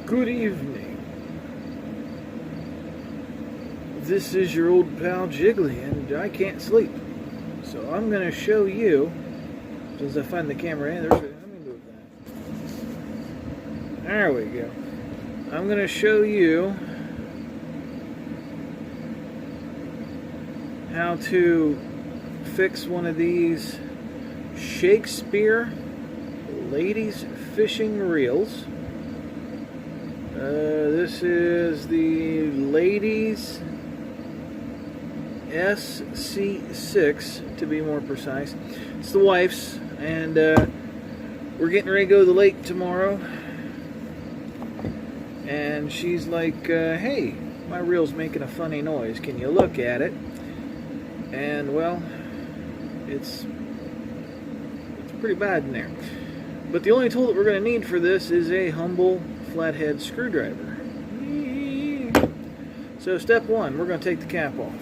Good evening. This is your old pal Jiggly, and I can't sleep. So I'm going to show you, as I find the camera in, let me move that. There we go. I'm going to show you how to fix one of these Shakespeare Ladies Fishing Reels. This is the Ladies SC6 to be more precise. It's the wife's, and we're getting ready to go to the lake tomorrow. And she's like, hey, my reel's making a funny noise. Can you look at it? And well, it's pretty bad in there. But the only tool that we're going to need for this is a humble flathead screwdriver. So step one, we're going to take the cap off.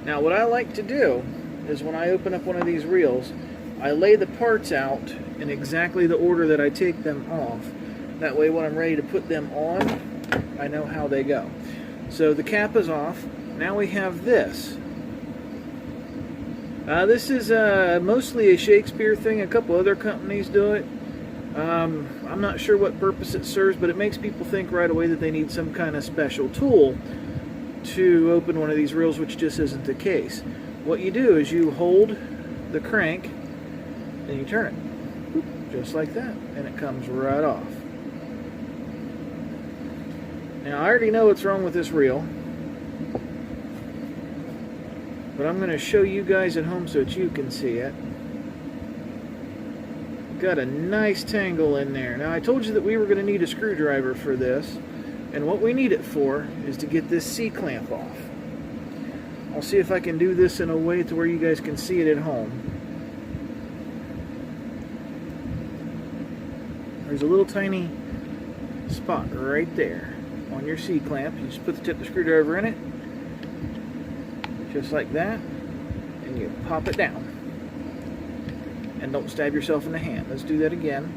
Now what I like to do is when I open up one of these reels, I lay the parts out in exactly the order that I take them off. That way when I'm ready to put them on, I know how they go. So the cap is off. Now we have this. This is mostly a Shakespeare thing. A couple other companies do it. I'm not sure what purpose it serves, but it makes people think right away that they need some kind of special tool to open one of these reels, which just isn't the case. What you do is you hold the crank and you turn it, just like that, and it comes right off. Now I already know what's wrong with this reel, but I'm going to show you guys at home so that you can see it. Got a nice tangle in there. Now I told you that we were going to need a screwdriver for this, and what we need it for is to get this C-clamp off. I'll see if I can do this in a way to where you guys can see it at home. There's a little tiny spot right there on your C-clamp. You just put the tip of the screwdriver in it, just like that, and you pop it down. And don't stab yourself in the hand. Let's do that again.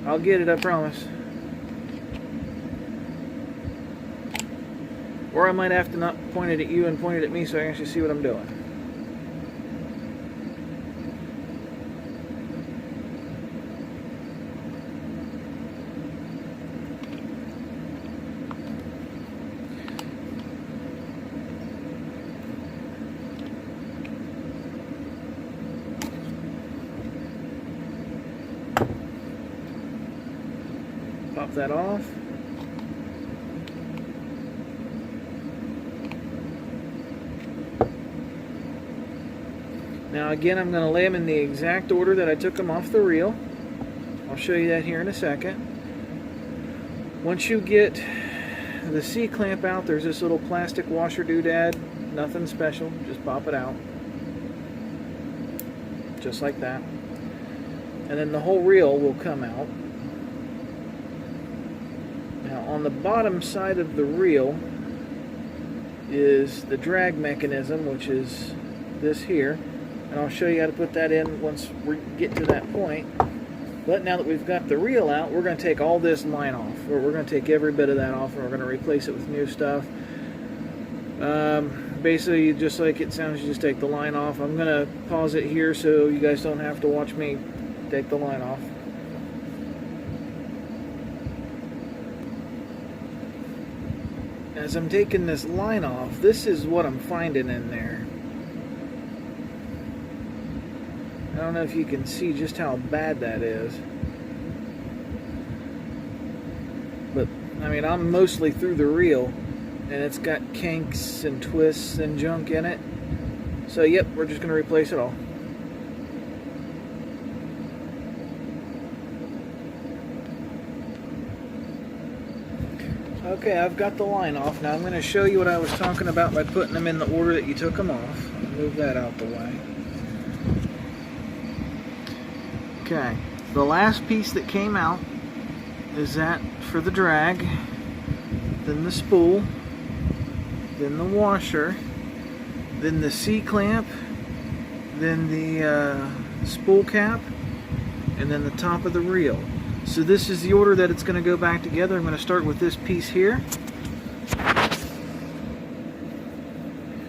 I'll get it, I promise. Or I might have to not point it at you and point it at me so I can actually see what I'm doing. Pop that off. Now again, I'm going to lay them in the exact order that I took them off the reel. I'll show you that here in a second. Once you get the C-clamp out, there's this little plastic washer doodad. Nothing special, just pop it out. Just like that. And then the whole reel will come out. Now on the bottom side of the reel is the drag mechanism, which is this here. And I'll show you how to put that in once we get to that point. But now that we've got the reel out, we're going to take all this line off. We're going to take every bit of that off, and we're going to replace it with new stuff. Basically, just like it sounds, you just take the line off. I'm going to pause it here so you guys don't have to watch me take the line off. As I'm taking this line off, this is what I'm finding in there. I don't know if you can see just how bad that is. But, I mean, I'm mostly through the reel, and it's got kinks and twists and junk in it. So, yep, we're just going to replace it all. Okay, I've got the line off. Now I'm going to show you what I was talking about by putting them in the order that you took them off. I'll move that out the way. Okay, the last piece that came out is that for the drag, then the spool, then the washer, then the C-clamp, then the spool cap, and then the top of the reel. So this is the order that it's going to go back together. I'm going to start with this piece here.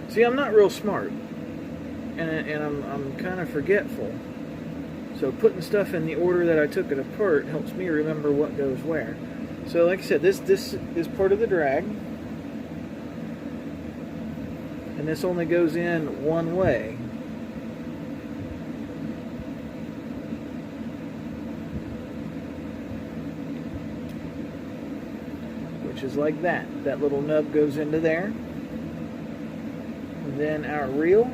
See, I'm not real smart, and I'm kind of forgetful. So putting stuff in the order that I took it apart helps me remember what goes where. So like I said, this is part of the drag, and this only goes in one way. Which is like that. That little nub goes into there. And then our reel,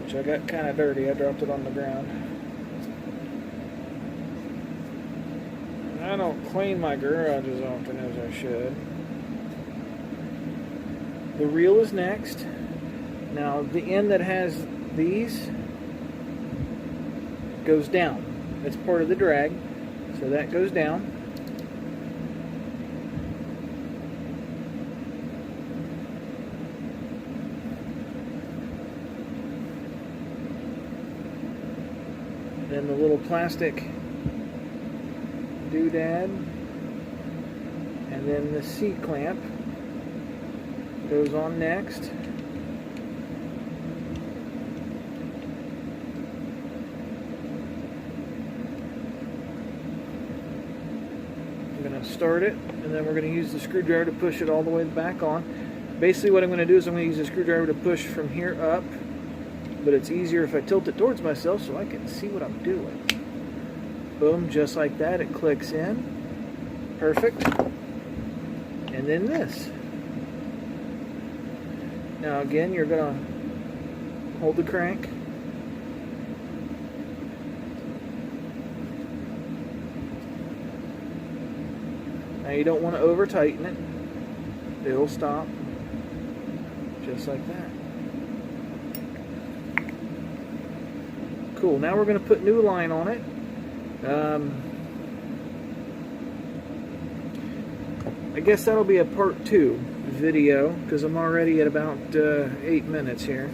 which I got kind of dirty. I dropped it on the ground. I don't clean my garage as often as I should. The reel is next. Now the end that has these goes down. That's part of the drag. So that goes down. Then the little plastic doodad, and then the C-clamp goes on next. I'm going to start it, and then we're going to use the screwdriver to push it all the way back on. Basically what I'm going to do is I'm going to use the screwdriver to push from here up, but it's easier if I tilt it towards myself so I can see what I'm doing. Boom, just like that, it clicks in. Perfect. And then this. Now again, you're going to hold the crank. Now you don't want to over tighten it. It'll stop. Just like that. Cool, now we're going to put new line on it. I guess that'll be a part 2 video, because I'm already at about 8 minutes here.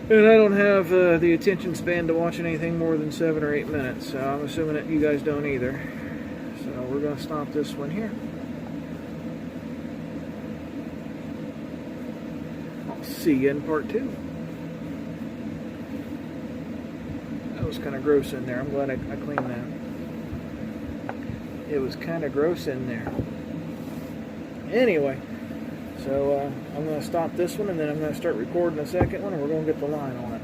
And I don't have the attention span to watch anything more than 7 or 8 minutes, so I'm assuming that you guys don't either. So we're going to stop this one here. I'll see you in part 2. It was kind of gross in there. I'm glad I cleaned that. It was kind of gross in there. Anyway, so I'm going to stop this one, and then I'm going to start recording the second one, and we're going to get the line on it.